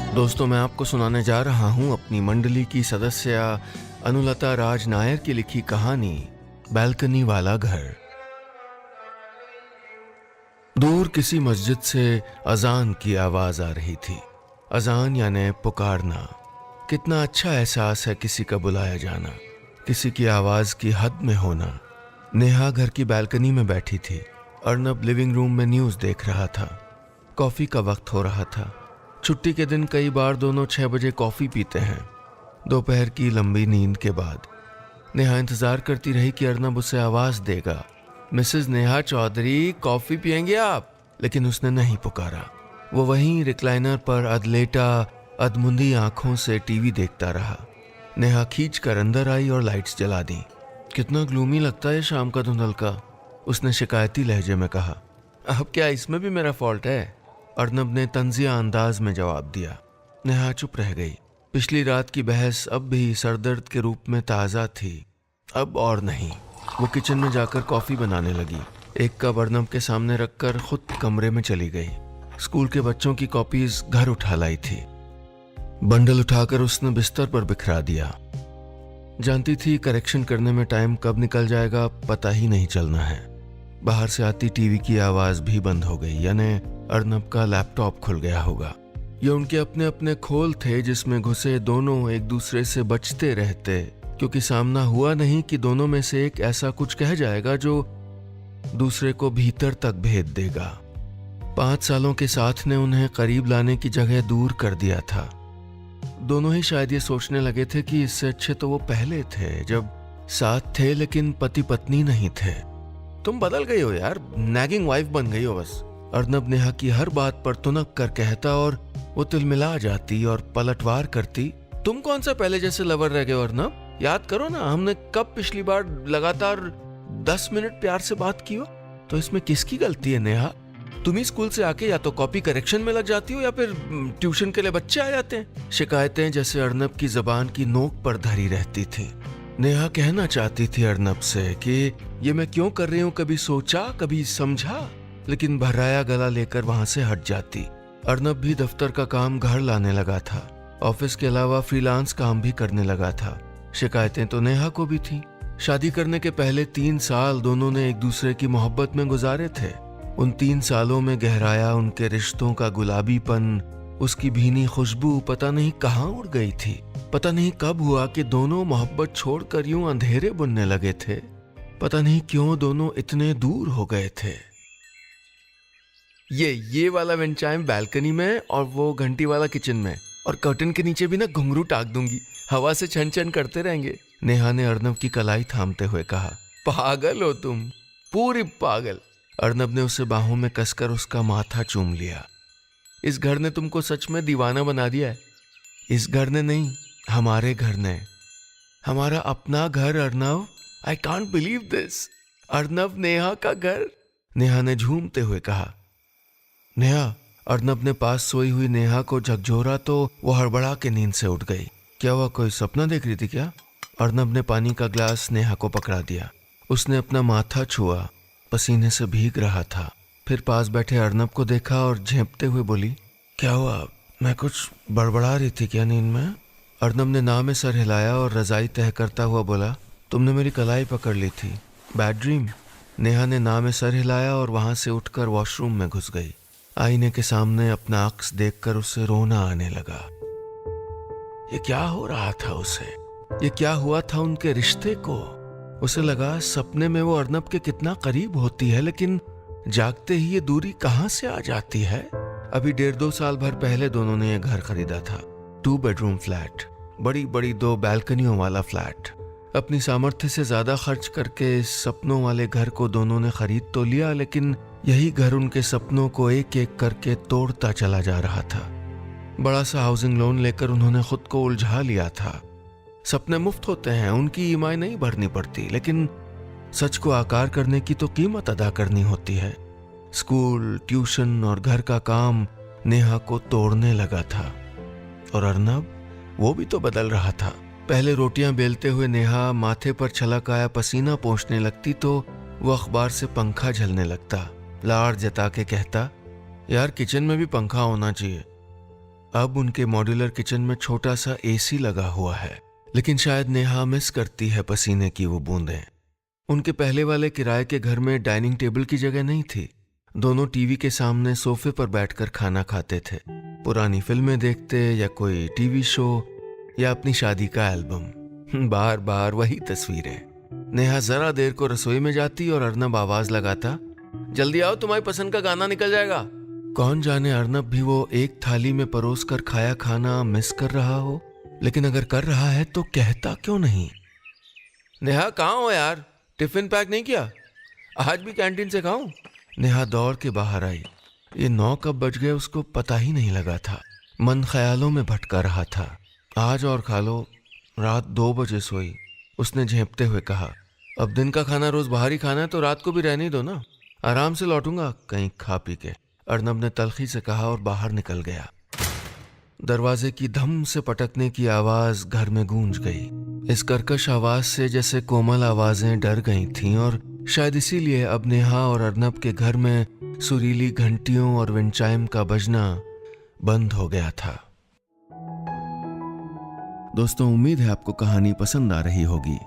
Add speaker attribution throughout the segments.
Speaker 1: दोस्तों, मैं आपको सुनाने जा रहा हूं अपनी मंडली की सदस्य अनुलता राज नायर की लिखी कहानी बालकनी वाला घर। दूर किसी मस्जिद से अजान की आवाज आ रही थी। अजान यानी पुकारना। कितना अच्छा एहसास है किसी का बुलाया जाना, किसी की आवाज की हद में होना। नेहा घर की बालकनी में बैठी थी। अर्नब लिविंग रूम में न्यूज देख रहा था। कॉफी का वक्त हो रहा था। छुट्टी के दिन कई बार दोनों 6 बजे कॉफी पीते हैं, दोपहर की लंबी नींद के बाद। नेहा इंतजार करती रही कि अर्नब उसे आवाज देगा, मिसेज नेहा चौधरी, कॉफी पियेंगे आप? लेकिन उसने नहीं पुकारा। वो वहीं रिक्लाइनर पर अधलेटा अधमुंदी आंखों से टीवी देखता रहा। नेहा खींच कर अंदर आई और लाइट्स जला दी। कितना ग्लूमी लगता है शाम का धुंधल का, उसने शिकायती लहजे में कहा। अब क्या इसमें भी मेरा फॉल्ट है? अर्नब ने तंजिया अंदाज में जवाब दिया। नेहा चुप रह गई। पिछली रात की बहस अब भी सरदर्द के रूप में ताज़ा थी। अब और नहीं। वो किचन में जाकर कॉफी बनाने लगी। एक कप अर्नब के सामने रखकर खुद कमरे में चली गई। स्कूल के बच्चों की कॉपीज घर उठा लाई थी। बंडल उठाकर उसने बिस्तर पर बिखरा दिया। जानती थी करेक्शन करने में टाइम कब निकल जाएगा पता ही नहीं चलना है। बाहर से आती टीवी की आवाज भी बंद हो गई, यानी अर्नब का लैपटॉप खुल गया होगा। ये उनके अपने अपने खोल थे जिसमें घुसे दोनों एक दूसरे से बचते रहते, क्योंकि सामना हुआ नहीं कि दोनों में से एक ऐसा कुछ कह जाएगा जो दूसरे को भीतर तक भेद देगा। 5 सालों के साथ ने उन्हें करीब लाने की जगह दूर कर दिया था। दोनों ही शायद ये सोचने लगे थे कि इससे अच्छे तो वो पहले थे जब साथ थे लेकिन पति पत्नी नहीं थे। तुम बदल गई हो यार, नैगिंग वाइफ बन गई हो बस, अर्नब नेहा की हर बात पर तुनक कर कहता और वो तिलमिला जाती और पलटवार करती। तुम कौन सा पहले जैसे लवर रह गए हो अर्नब? याद करो ना, हमने कब पिछली बार लगातार 10 मिनट प्यार से बात की हो? तो इसमें किसकी गलती है नेहा? तुम ही स्कूल से आके या तो कॉपी करेक्शन में लग जाती हो या फिर ट्यूशन के लिए बच्चे आ जाते हैं। शिकायतें जैसे अर्नब की जबान की नोक पर धरी रहती थी। नेहा कहना चाहती थी अर्नब से कि ये मैं क्यों कर रही हूँ, कभी सोचा, कभी समझा, लेकिन भर्राया गला लेकर वहां से हट जाती। अर्नब भी दफ्तर का काम घर लाने लगा था। ऑफिस के अलावा फ्रीलांस काम भी करने लगा था। शिकायतें तो नेहा को भी थी। शादी करने के पहले 3 साल दोनों ने एक दूसरे की मोहब्बत में गुजारे थे। उन 3 सालों में गहराया उनके रिश्तों का गुलाबीपन, उसकी भीनी खुशबू पता नहीं कहाँ उड़ गई थी। पता नहीं कब हुआ कि दोनों मोहब्बत छोड़कर यूं अंधेरे बुनने लगे थे। पता नहीं क्यों दोनों इतने दूर हो गए थे। ये वाला वेंचाइम बालकनी में और वो घंटी वाला किचन में, और कर्टन के नीचे भी ना घुंघरू टाक दूंगी, हवा से छन छन करते रहेंगे, नेहा ने अर्नब की कलाई थामते हुए कहा। पागल हो तुम, पूरी पागल। अर्नब ने उसे बाहों में कसकर उसका माथा चूम लिया। इस घर ने तुमको सच में दीवाना बना दिया है। इस घर ने नहीं, हमारे घर ने, हमारा अपना घर Arnab. I can't believe this. Arnab, Neha का घर, नेहा ने झूमते हुए कहा। नेहा, अर्नब ने पास सोई हुई नेहा को झकझोरा तो वो हड़बड़ा के नींद से उठ गई। क्या हुआ, कोई सपना देख रही थी क्या? अर्नब ने पानी का ग्लास नेहा को पकड़ा दिया। उसने अपना माथा छुआ, पसीने से भीग रहा था। फिर पास बैठे अर्नब को देखा और झेंपते हुए बोली, क्या हुआ, मैं कुछ बड़बड़ा रही थी क्या नींद में? अर्नब ने ना में सर हिलाया और रजाई तह करता हुआ बोला, तुमने मेरी कलाई पकड़ ली थी, बैड ड्रीम। नेहा ने ना में सर हिलाया और वहां से उठकर वॉशरूम में घुस गई। आईने के सामने अपना अक्स देखकर उसे रोना आने लगा। ये क्या हो रहा था उसे? ये क्या हुआ था उनके रिश्ते को? उसे लगा सपने में वो अर्नब के कितना करीब होती है, लेकिन जागते ही ये दूरी कहां से आ जाती है। अभी 1.5-2 साल भर पहले दोनों ने ये घर खरीदा था। 2 बेडरूम फ्लैट, बड़ी बड़ी 2 बालकनियों वाला फ्लैट। अपनी सामर्थ्य से ज्यादा खर्च करके इस सपनों वाले घर को दोनों ने खरीद तो लिया, लेकिन यही घर उनके सपनों को एक एक करके तोड़ता चला जा रहा था। बड़ा सा हाउसिंग लोन लेकर उन्होंने खुद को उलझा लिया था। सपने मुफ्त होते हैं, उनकी ईएमआई नहीं भरनी पड़ती, लेकिन सच को आकार करने की तो कीमत अदा करनी होती है। स्कूल, ट्यूशन और घर का काम नेहा को तोड़ने लगा था। और अर्नब, वो भी तो बदल रहा था। पहले रोटियां बेलते हुए नेहा माथे पर छलक आया पसीना पोंछने लगती तो वो अखबार से पंखा झलने लगता। लाड़ जता के कहता, यार किचन में भी पंखा होना चाहिए। अब उनके मॉड्यूलर किचन में छोटा सा एसी लगा हुआ है, लेकिन शायद नेहा मिस करती है पसीने की वो बूंदें। उनके पहले वाले किराए के घर में डाइनिंग टेबल की जगह नहीं थी। दोनों टीवी के सामने सोफे पर बैठकर खाना खाते थे, पुरानी फिल्में देखते या कोई टीवी शो या अपनी शादी का एल्बम। बार बार वही तस्वीरें। नेहा जरा देर को रसोई में जाती और अर्नब आवाज लगाता, जल्दी आओ तुम्हारी पसंद का गाना निकल जाएगा। कौन जाने अर्नब भी वो एक थाली में परोस कर खाया खाना मिस कर रहा हो, लेकिन अगर कर रहा है तो कहता क्यों नहीं। नेहा कहाँ हो यार, टिफिन पैक नहीं किया? आज भी कैंटीन से खाऊं? नेहा दौड़ के बाहर आई। ये 9 कब बज गए उसको पता ही नहीं लगा था। मन ख्यालों में भटका रहा था। आज और खा लो, रात 2 बजे सोई। उसने झेंपते हुए कहा, अब दिन का खाना रोज बाहर ही खाना है तो रात को भी रहने दो ना, आराम से लौटूंगा कहीं खा पी के। अर्नब ने तलखी से कहा और बाहर निकल गया। दरवाजे की धम से पटकने की आवाज घर में गूंज गई। इस कर्कश आवाज से जैसे कोमल आवाजें डर गई थीं और शायद इसीलिए अब नेहा और अर्नब के घर में सुरीली घंटियों और विंचाइम का बजना बंद हो गया था। दोस्तों, उम्मीद है आपको कहानी पसंद आ रही होगी।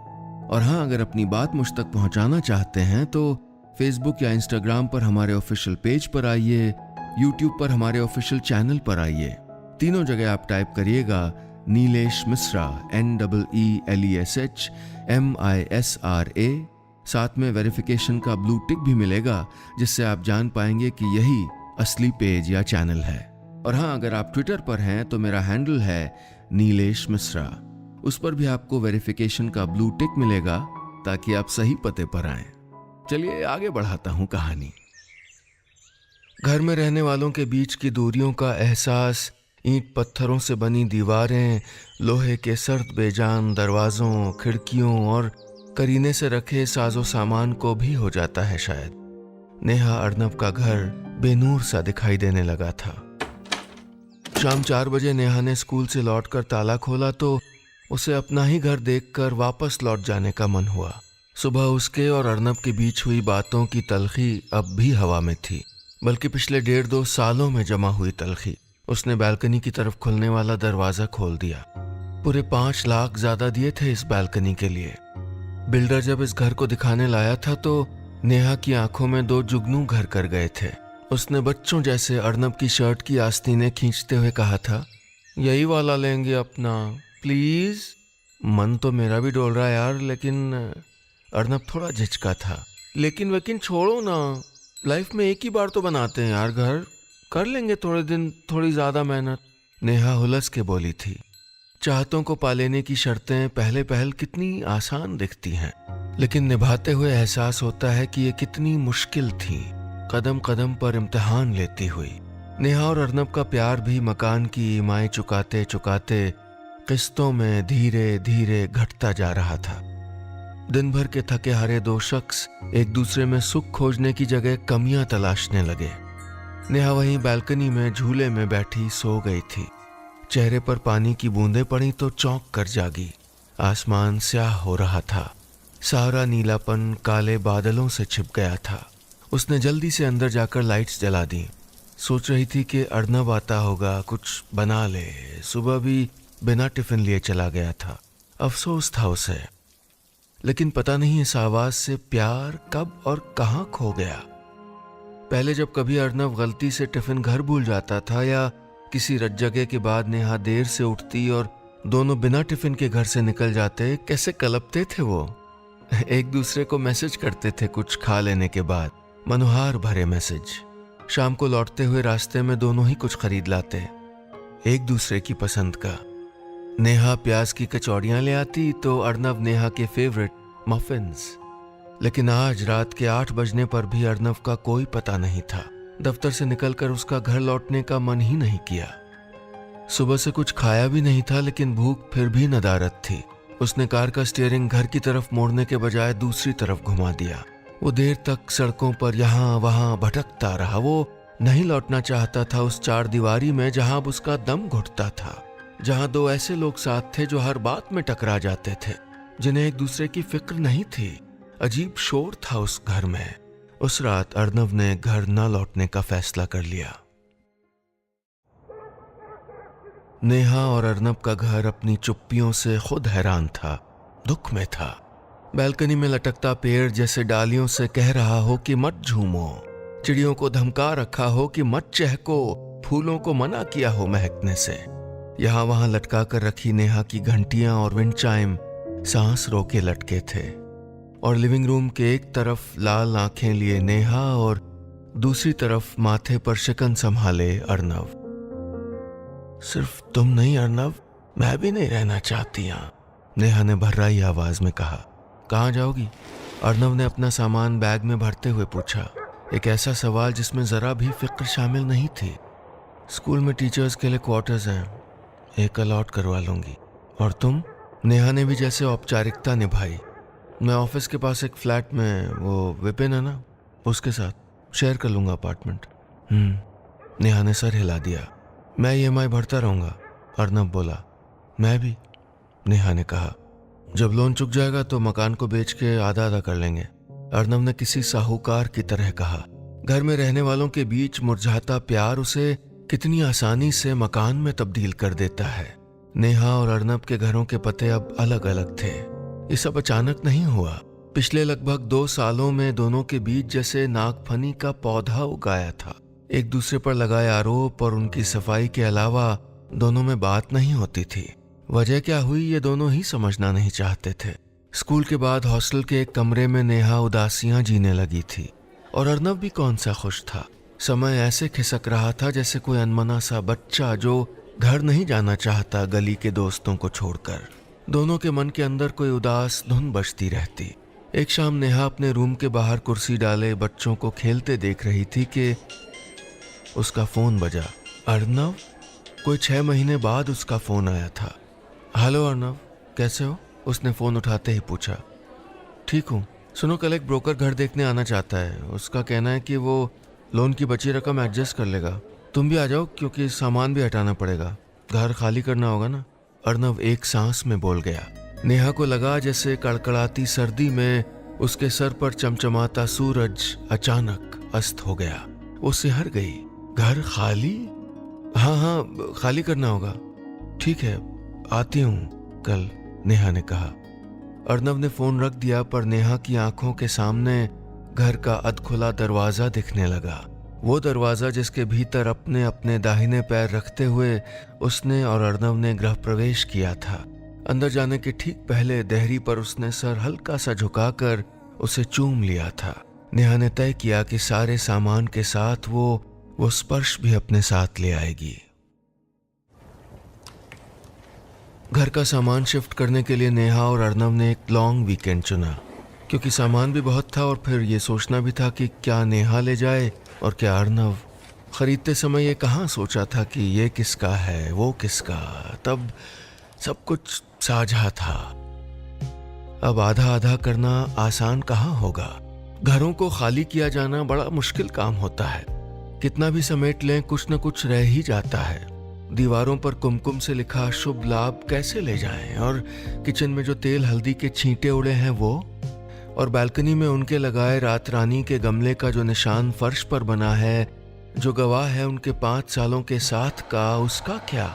Speaker 1: और हाँ, अगर अपनी बात मुझ तक पहुंचाना चाहते हैं तो फेसबुक या इंस्टाग्राम पर हमारे ऑफिशियल पेज पर आइए, यूट्यूब पर हमारे ऑफिशियल चैनल पर आइए। तीनों जगह आप टाइप करिएगा नीलेश मिश्रा, NEELESHMISRA। साथ में वेरिफिकेशन का ब्लू टिक भी मिलेगा, जिससे आप जान पाएंगे कि यही असली पेज या चैनल है। और हाँ, अगर आप ट्विटर पर हैं तो मेरा हैंडल है नीलेश मिश्रा। उस पर भी आपको वेरिफिकेशन का ब्लू टिक मिलेगा ताकि आप सही पते पर आएं। चलिए आगे बढ़ाता हूं कहानी। घर में रहने वालों के बीच की दूरियों का एहसास ईंट पत्थरों से बनी दीवारें, लोहे के सर्द बेजान दरवाजों, खिड़कियों और करीने से रखे साजो सामान को भी हो जाता है शायद। नेहा अर्नब का घर बेनूर सा दिखाई देने लगा था। शाम 4 बजे नेहा ने स्कूल से लौटकर ताला खोला तो उसे अपना ही घर देखकर वापस लौट जाने का मन हुआ। सुबह उसके और अर्नब के बीच हुई बातों की तलखी अब भी हवा में थी, बल्कि पिछले 1.5-2 सालों में जमा हुई तलखी। उसने बालकनी की तरफ खुलने वाला दरवाजा खोल दिया। पूरे 5 लाख ज्यादा दिए थे इस बालकनी के लिए। बिल्डर जब इस घर को दिखाने लाया था तो नेहा की आंखों में 2 जुगनू घर कर गए थे। उसने बच्चों जैसे अर्नब की शर्ट की आस्तीनें खींचते हुए कहा था, यही वाला लेंगे अपना, प्लीज। मन तो मेरा भी डोल रहा है यार, लेकिन अर्नब थोड़ा झिझका था। लेकिन छोड़ो ना, लाइफ में एक ही बार तो बनाते हैं यार घर, कर लेंगे थोड़े दिन, थोड़ी ज्यादा मेहनत। नेहा हुलस के बोली थी। चाहतों को पा लेने की शर्तें पहले पहल कितनी आसान दिखती हैं, लेकिन निभाते हुए एहसास होता है कि ये कितनी मुश्किल थी, कदम कदम पर इम्तिहान लेती हुई। नेहा और अर्नब का प्यार भी मकान की ईएमआई चुकाते चुकाते किस्तों में धीरे धीरे घटता जा रहा था। दिन भर के थके हारे 2 शख्स एक दूसरे में सुख खोजने की जगह कमियां तलाशने लगे। नेहा वहीं बालकनी में झूले में बैठी सो गई थी। चेहरे पर पानी की बूंदें पड़ी तो चौंक कर जागी। आसमान स्याह हो रहा था, सारा नीलापन काले बादलों से छिप गया था। उसने जल्दी से अंदर जाकर लाइट्स जला दी। सोच रही थी कि अर्नब आता होगा, कुछ बना ले। सुबह भी बिना टिफिन लिए चला गया था, अफसोस था उसे। लेकिन पता नहीं इस आवाज से प्यार कब और कहां खो गया। पहले जब कभी अर्नब गलती से टिफिन घर भूल जाता था या किसी रज जगह के बाद नेहा देर से उठती और दोनों बिना टिफिन के घर से निकल जाते, कैसे कलपते थे वो। एक दूसरे को मैसेज करते थे कुछ खा लेने के बाद, मनोहार भरे मैसेज। शाम को लौटते हुए रास्ते में दोनों ही कुछ खरीद लाते, एक दूसरे की पसंद का। नेहा प्याज की कचौड़ियां ले आती तो अर्नब नेहा के फेवरेट मफिन्स। लेकिन आज रात के 8 बजने पर भी अर्नब का कोई पता नहीं था। दफ्तर से निकलकर उसका घर लौटने का मन ही नहीं किया। सुबह से कुछ खाया भी नहीं था, लेकिन भूख फिर भी नदारद थी। उसने कार का स्टीयरिंग घर की तरफ मोड़ने के बजाय दूसरी तरफ घुमा दिया। वो देर तक सड़कों पर यहाँ वहां भटकता रहा। वो नहीं लौटना चाहता था उस 4 दीवारी में जहां अब उसका दम घुटता था, जहां 2 ऐसे लोग साथ थे जो हर बात में टकरा जाते थे, जिन्हें एक दूसरे की फिक्र नहीं थी। अजीब शोर था उस घर में। उस रात अर्नब ने घर न लौटने का फैसला कर लिया। नेहा और अर्नब का घर अपनी चुप्पियों से खुद हैरान था, दुख में था। बैल्कनी में लटकता पेड़ जैसे डालियों से कह रहा हो कि मत झूमो, चिड़ियों को धमका रखा हो कि मत चहको, फूलों को मना किया हो महकने से। यहाँ वहां लटका कर रखी नेहा की घंटियां और विंड चाइम सांस रोके लटके थे, और लिविंग रूम के एक तरफ लाल आंखें लिए नेहा और दूसरी तरफ माथे पर शिकन संभाले अर्नव। सिर्फ तुम नहीं अर्नव, मैं भी नहीं रहना चाहती यहाँ, नेहा ने भर्राई आवाज में कहा। कहाँ जाओगी? अर्नव ने अपना सामान बैग में भरते हुए पूछा, एक ऐसा सवाल जिसमें जरा भी फिक्र शामिल नहीं थी। स्कूल में टीचर्स के लिए क्वार्टर्स हैं, एक अलॉट करवा लूंगी। और तुम? नेहा ने भी जैसे औपचारिकता निभाई। मैं ऑफिस के पास एक फ्लैट में, वो विपिन है ना, उसके साथ शेयर कर लूंगा अपार्टमेंट। नेहा ने सर हिला दिया। मैं EMI भरता रहूंगा, अर्नब बोला। मैं भी, नेहा ने कहा। जब लोन चुक जाएगा तो मकान को बेच के आधा आधा कर लेंगे, अर्नब ने किसी साहूकार की तरह कहा। घर में रहने वालों के बीच मुरझाता प्यार उसे कितनी आसानी से मकान में तब्दील कर देता है। नेहा और अर्नब के घरों के पते अब अलग अलग थे। ये सब अचानक नहीं हुआ। पिछले लगभग 2 सालों में दोनों के बीच जैसे नागफनी का पौधा उगाया था। एक दूसरे पर लगाए आरोप और उनकी सफाई के अलावा दोनों में बात नहीं होती थी। वजह क्या हुई ये दोनों ही समझना नहीं चाहते थे। स्कूल के बाद हॉस्टल के एक कमरे में नेहा उदासियां जीने लगी थी, और अर्नब भी कौन सा खुश था। समय ऐसे खिसक रहा था जैसे कोई अनमना सा बच्चा जो घर नहीं जाना चाहता गली के दोस्तों को छोड़कर। दोनों के मन के अंदर कोई उदास धुन बजती रहती। एक शाम नेहा अपने रूम के बाहर कुर्सी डाले बच्चों को खेलते देख रही थी कि उसका फोन बजा। अर्नव? कोई 6 महीने बाद उसका फोन आया था। हेलो अर्नव, कैसे हो? उसने फोन उठाते ही पूछा। ठीक हूँ। सुनो, कल एक ब्रोकर घर देखने आना चाहता है। उसका कहना है कि वो लोन की बची रकम एडजस्ट कर लेगा। तुम भी आ जाओ क्योंकि सामान भी हटाना पड़ेगा, घर खाली करना होगा ना। अर्नव एक सांस में बोल गया। नेहा को लगा जैसे कड़कड़ाती सर्दी में उसके सर पर चमचमाता सूरज अचानक अस्त हो गया। वो सिहर गई। घर खाली? हाँ, खाली करना होगा। ठीक है, आती हूँ कल, नेहा ने कहा। अर्नव ने फोन रख दिया, पर नेहा की आंखों के सामने घर का अधखुला दरवाजा दिखने लगा। वो दरवाजा जिसके भीतर अपने अपने दाहिने पैर रखते हुए उसने और अर्नव ने गृह प्रवेश किया था। अंदर जाने के ठीक पहले देहरी पर उसने सर हल्का सा झुकाकर उसे चूम लिया था। नेहा ने तय किया कि सारे सामान के साथ वो स्पर्श भी अपने साथ ले आएगी। घर का सामान शिफ्ट करने के लिए नेहा और अर्नव ने एक लॉन्ग वीकेंड चुना, क्योंकि सामान भी बहुत था और फिर ये सोचना भी था कि क्या नेहा ले जाए और क्या अर्नव। खरीदते समय ये कहाँ सोचा था कि ये किसका है, वो किसका। तब सब कुछ साझा था। अब आधा आधा करना आसान कहाँ होगा। घरों को खाली किया जाना बड़ा मुश्किल काम होता है। कितना भी समेट लें कुछ न कुछ रह ही जाता है। दीवारों पर कुमकुम से लिखा शुभ लाभ कैसे ले जाएं, और किचन में जो तेल हल्दी के छींटे उड़े हैं वो, और बालकनी में उनके लगाए रात रानी के गमले का जो निशान फर्श पर बना है, जो गवाह है उनके 5 सालों के साथ का, उसका क्या।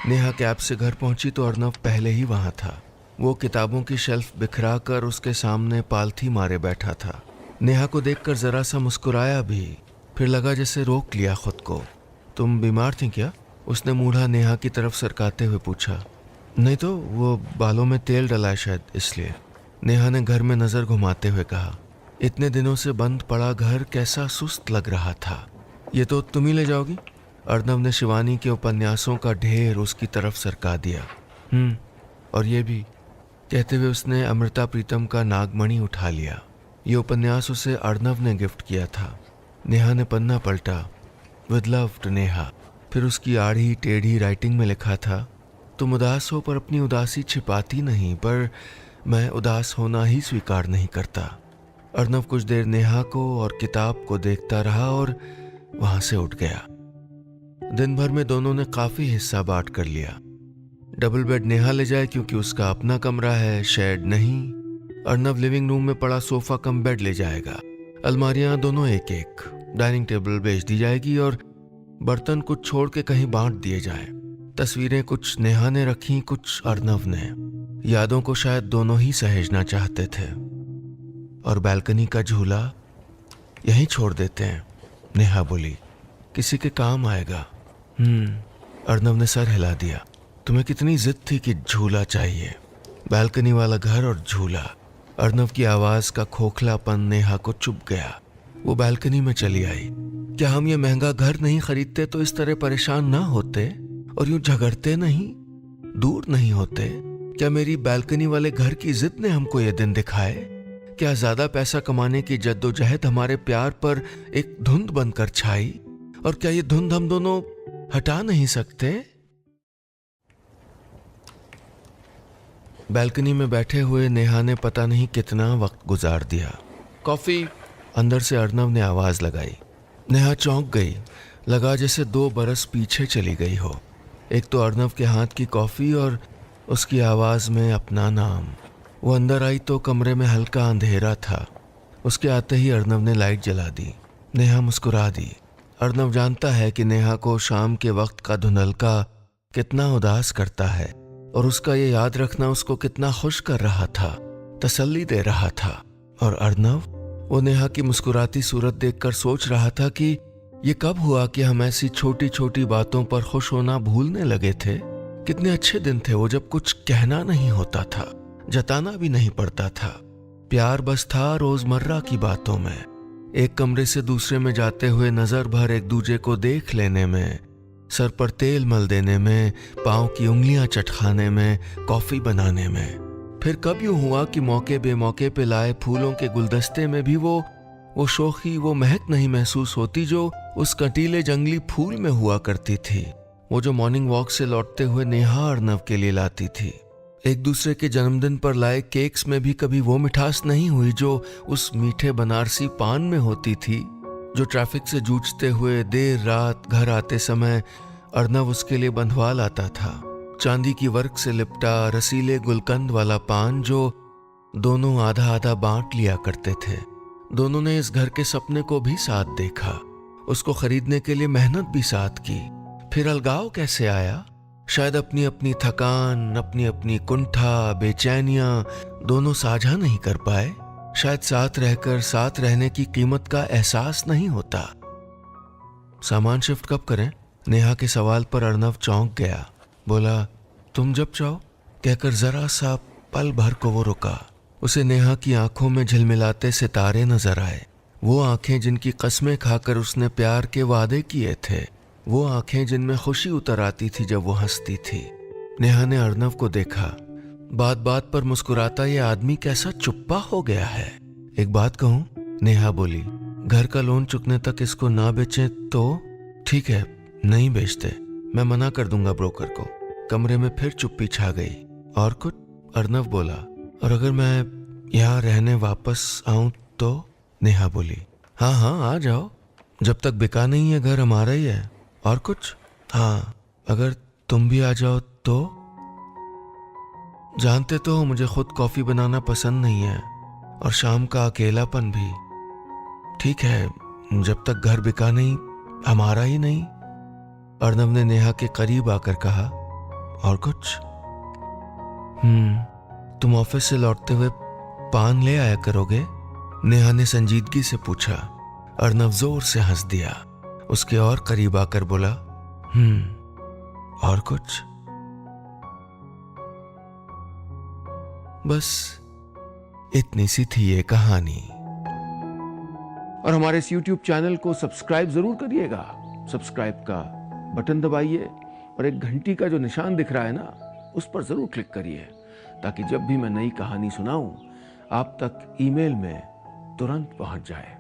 Speaker 1: नेहा कैब से घर पहुंची तो अर्नव पहले ही वहां था। वो किताबों की शेल्फ बिखरा कर उसके सामने पालथी मारे बैठा था। नेहा को देखकर जरा सा मुस्कुराया भी, फिर लगा जैसे रोक लिया खुद को। तुम बीमार थी क्या? उसने मूढ़ा नेहा की तरफ सरकाते हुए पूछा। नहीं तो, वो बालों में तेल डला है शायद, इसलिए, नेहा ने घर में नजर घुमाते हुए कहा। इतने दिनों से बंद पड़ा घर कैसा सुस्त लग रहा था। ये तो तुम ही ले जाओगी? अर्नव ने शिवानी के उपन्यासों का ढेर उसकी तरफ सरका दिया। और ये भी, कहते हुए उसने अमृता प्रीतम का नागमणि उठा लिया। ये उपन्यास उसे अर्नव ने गिफ्ट किया था। नेहा ने पन्ना पलटा। With love to Neha. फिर उसकी आड़ी टेढ़ी राइटिंग में लिखा था, तुम उदास हो पर अपनी उदासी छिपाती नहीं, पर मैं उदास होना ही स्वीकार नहीं करता। अर्नव कुछ देर नेहा को और किताब को देखता रहा और वहां से उठ गया। दिन भर में दोनों ने काफी हिस्सा बांट कर लिया। डबल बेड नेहा ले जाए क्योंकि उसका अपना कमरा है, शेड नहीं। अर्नव लिविंग रूम में पड़ा सोफा कम बेड ले जाएगा। अलमारियां दोनों एक एक। डाइनिंग टेबल बेच दी जाएगी और बर्तन कुछ छोड़ के कहीं बांट दिए जाएं। तस्वीरें कुछ नेहा ने रखी, कुछ अर्नव ने। यादों को शायद दोनों ही सहेजना चाहते थे। और बालकनी का झूला यहीं छोड़ देते हैं, नेहा बोली, किसी के काम आएगा। अर्नव ने सर हिला दिया। तुम्हें कितनी जिद थी कि झूला चाहिए। बालकनी वाला घर और झूला। अर्नव की आवाज का खोखलापन नेहा को चुभ गया। वो बालकनी में चली आई। क्या हम ये महंगा घर नहीं खरीदते तो इस तरह परेशान ना होते और यूं झगड़ते नहीं, दूर नहीं होते? क्या मेरी बालकनी वाले घर की जिद ने हमको ये दिन दिखाए? क्या ज्यादा पैसा कमाने की जद्दोजहद हमारे प्यार पर एक धुंध बनकर छाई? और क्या ये धुंध हम दोनों हटा नहीं सकते? बालकनी में बैठे हुए नेहा ने पता नहीं कितना वक्त गुजार दिया। कॉफी, अंदर से अर्नव ने आवाज लगाई। नेहा चौंक गई। लगा जैसे 2 बरस पीछे चली गई हो। एक तो अर्नव के हाथ की कॉफी और उसकी आवाज में अपना नाम। वो अंदर आई तो कमरे में हल्का अंधेरा था। उसके आते ही अर्नव ने लाइट जला दी। नेहा मुस्कुरा दी। अर्नव जानता है कि नेहा को शाम के वक्त का धुंधलका कितना उदास करता है और उसका ये याद रखना उसको कितना खुश कर रहा था, तसल्ली दे रहा था। और अर्नव, वो नेहा की मुस्कुराती सूरत देखकर सोच रहा था कि ये कब हुआ कि हम ऐसी छोटी छोटी बातों पर खुश होना भूलने लगे थे। कितने अच्छे दिन थे वो जब कुछ कहना नहीं होता था, जताना भी नहीं पड़ता था। प्यार बस था रोजमर्रा की बातों में, एक कमरे से दूसरे में जाते हुए नजर भर एक दूजे को देख लेने में, सर पर तेल मल देने में, पाँव की उंगलियां चटखाने में, कॉफी बनाने में। फिर कब यूं हुआ कि मौके बेमौके पे लाए फूलों के गुलदस्ते में भी वो शोखी, वो महक नहीं महसूस होती जो उस कटीले जंगली फूल में हुआ करती थी। वो जो मॉर्निंग वॉक से लौटते हुए नेहा अर्नव के लिए लाती थी। एक दूसरे के जन्मदिन पर लाए केक्स में भी कभी वो मिठास नहीं हुई जो उस मीठे बनारसी पान में होती थी, जो ट्रैफिक से जूझते हुए देर रात घर आते समय अर्नव उसके लिए बंधवा लाता था। चांदी की वर्क से लिपटा रसीले गुलकंद वाला पान जो दोनों आधा आधा बांट लिया करते थे। दोनों ने इस घर के सपने को भी साथ देखा, उसको खरीदने के लिए मेहनत भी साथ की। फिर अलगाव कैसे आया? शायद अपनी अपनी थकान, अपनी अपनी कुंठा, बेचैनियां दोनों साझा नहीं कर पाए। शायद साथ रहकर साथ रहने की कीमत का एहसास नहीं होता। सामान शिफ्ट कब करें? नेहा के सवाल पर अर्नव चौंक गया। बोला, तुम जब चाहो, कहकर जरा सा पल भर को वो रुका। उसे नेहा की आंखों में झिलमिलाते सितारे नजर आए। वो आंखें जिनकी कस्में खाकर उसने प्यार के वादे किए थे। वो आंखें जिनमें खुशी उतर आती थी जब वो हंसती थी। नेहा ने अर्नव को देखा। बात बात पर मुस्कुराता ये आदमी कैसा चुप्पा हो गया है। एक बात कहूं? नेहा बोली, घर का लोन चुकने तक इसको ना बेचें तो? ठीक है, नहीं बेचते, मैं मना कर दूंगा ब्रोकर को। कमरे में फिर चुप्पी छा गई। और कुछ? अर्नव बोला। और अगर मैं यहाँ रहने वापस आऊं तो? नेहा बोली, हाँ हाँ आ जाओ, जब तक बिका नहीं है घर हमारा ही है। और कुछ? हाँ, अगर तुम भी आ जाओ तो? जानते तो हो मुझे खुद कॉफी बनाना पसंद नहीं है और शाम का अकेलापन भी। ठीक है, जब तक घर बिका नहीं, हमारा ही नहीं। अर्नव ने नेहा के करीब आकर कहा, और कुछ? तुम ऑफिस से लौटते हुए पान ले आया करोगे? नेहा ने संजीदगी से पूछा। अर्नव जोर से हंस दिया। उसके और करीब आकर बोला, और कुछ? बस इतनी सी थी ये कहानी। और हमारे इस YouTube चैनल को सब्सक्राइब जरूर करिएगा। सब्सक्राइब का बटन दबाइए और एक घंटी का जो निशान दिख रहा है ना, उस पर जरूर क्लिक करिए ताकि जब भी मैं नई कहानी सुनाऊं आप तक ईमेल में तुरंत पहुंच जाए।